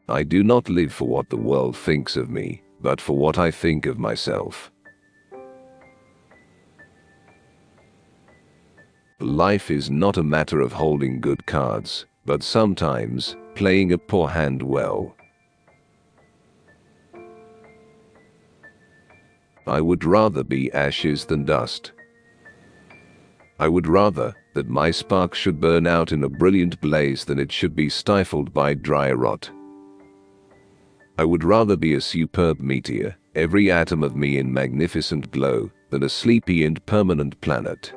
I do not live for what the world thinks of me, but for what I think of myself. Life is not a matter of holding good cards, but sometimes playing a poor hand well. I would rather be ashes than dust. I would rather that my spark should burn out in a brilliant blaze than it should be stifled by dry rot. I would rather be a superb meteor, every atom of me in magnificent glow, than a sleepy and permanent planet.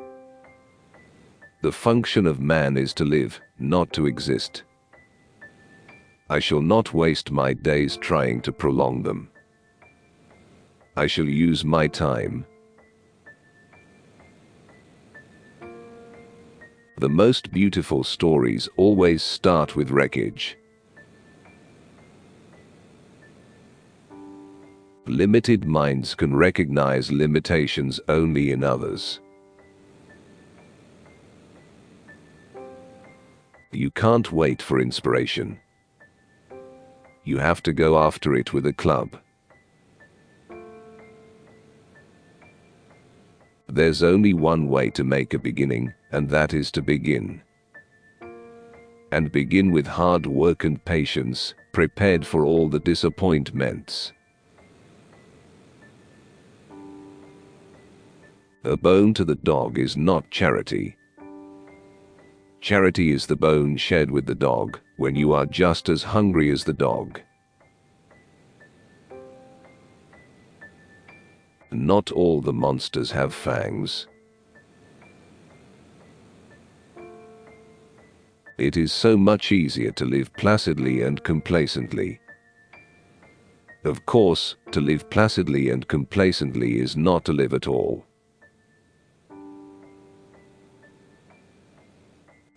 The function of man is to live, not to exist. I shall not waste my days trying to prolong them. I shall use my time. The most beautiful stories always start with wreckage. Limited minds can recognize limitations only in others. You can't wait for inspiration. You have to go after it with a club. There's only one way to make a beginning, and that is to begin. And begin with hard work and patience, prepared for all the disappointments. A bone to the dog is not charity. Charity is the bone shared with the dog, when you are just as hungry as the dog. Not all the monsters have fangs. It is so much easier to live placidly and complacently. Of course, to live placidly and complacently is not to live at all.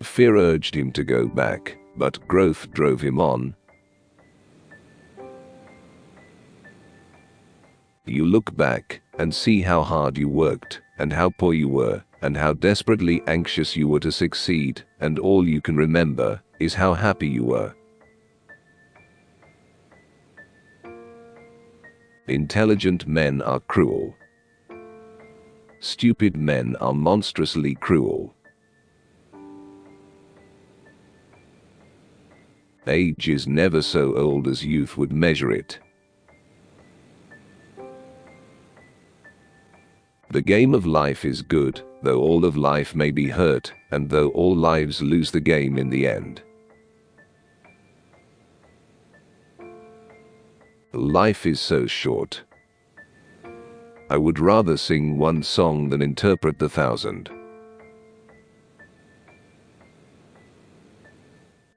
Fear urged him to go back, but growth drove him on. You look back and see how hard you worked, and how poor you were, and how desperately anxious you were to succeed, and all you can remember is how happy you were. Intelligent men are cruel. Stupid men are monstrously cruel. Age is never so old as youth would measure it. The game of life is good, though all of life may be hurt, and though all lives lose the game in the end. Life is so short. I would rather sing one song than interpret 1,000.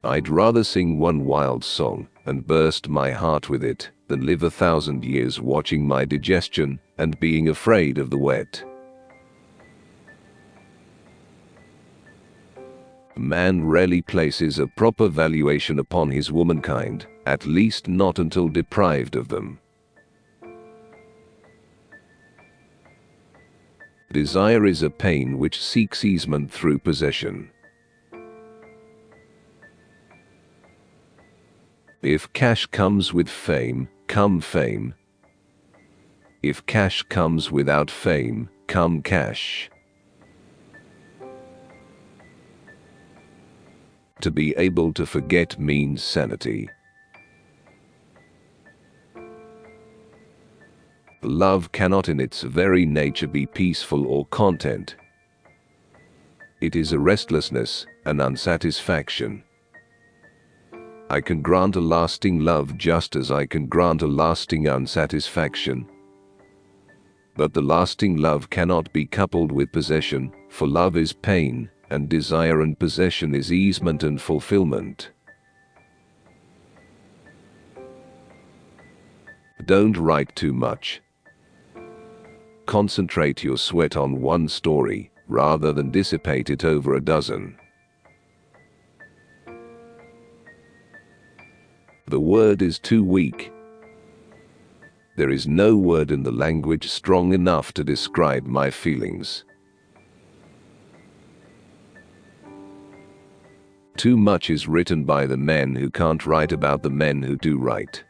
I'd rather sing one wild song and burst my heart with it than live 1,000 years watching my digestion and being afraid of the wet. Man rarely places a proper valuation upon his womankind, at least not until deprived of them. Desire is a pain which seeks easement through possession. If cash comes with fame, come fame. If cash comes without fame, come cash. To be able to forget means sanity. Love cannot in its very nature be peaceful or content. It is a restlessness, an unsatisfaction. I can grant a lasting love just as I can grant a lasting unsatisfaction. But the lasting love cannot be coupled with possession, for love is pain, and desire and possession is easement and fulfillment. Don't write too much. Concentrate your sweat on one story, rather than dissipate it over a dozen. The word is too weak. There is no word in the language strong enough to describe my feelings. Too much is written by the men who can't write about the men who do write.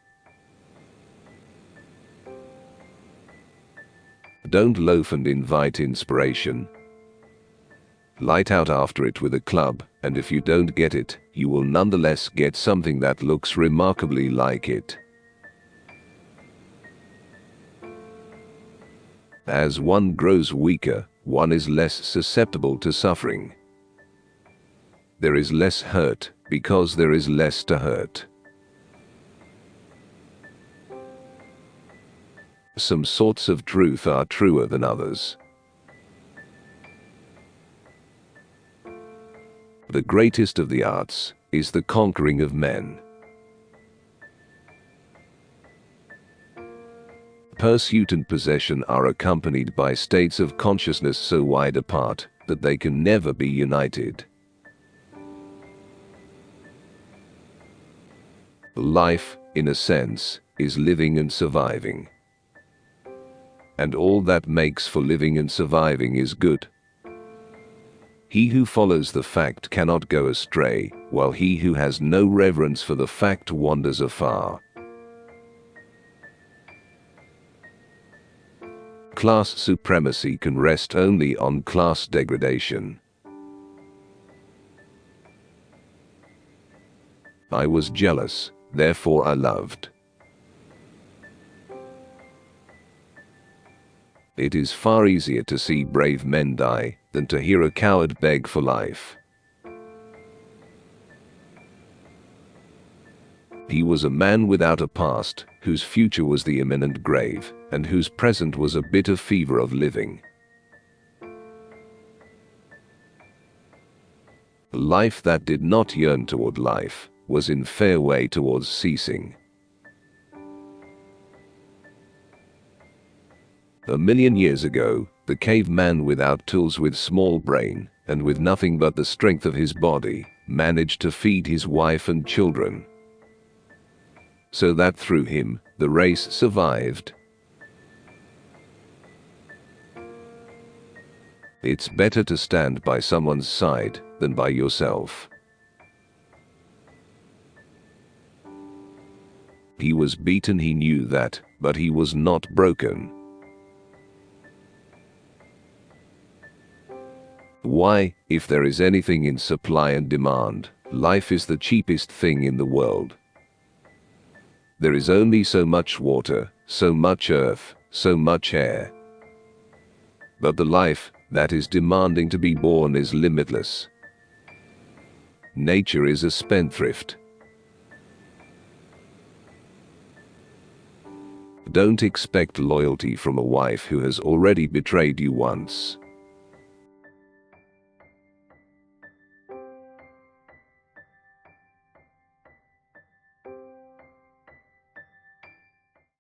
Don't loaf and invite inspiration. Light out after it with a club, and if you don't get it, you will nonetheless get something that looks remarkably like it. As one grows weaker, one is less susceptible to suffering. There is less hurt, because there is less to hurt. Some sorts of truth are truer than others. The greatest of the arts is the conquering of men. Pursuit and possession are accompanied by states of consciousness so wide apart that they can never be united. Life, in a sense, is living and surviving. And all that makes for living and surviving is good. He who follows the fact cannot go astray, while he who has no reverence for the fact wanders afar. Class supremacy can rest only on class degradation. I was jealous, therefore I loved. It is far easier to see brave men die than to hear a coward beg for life. He was a man without a past, whose future was the imminent grave, and whose present was a bitter fever of living. Life that did not yearn toward life was in fair way towards ceasing. A million years ago, the caveman without tools, with small brain, and with nothing but the strength of his body, managed to feed his wife and children. So that through him, the race survived. It's better to stand by someone's side than by yourself. He was beaten, he knew that, but he was not broken. Why, if there is anything in supply and demand, life is the cheapest thing in the world. There is only so much water, so much earth, so much air. But the life that is demanding to be born is limitless. Nature is a spendthrift. Don't expect loyalty from a wife who has already betrayed you once.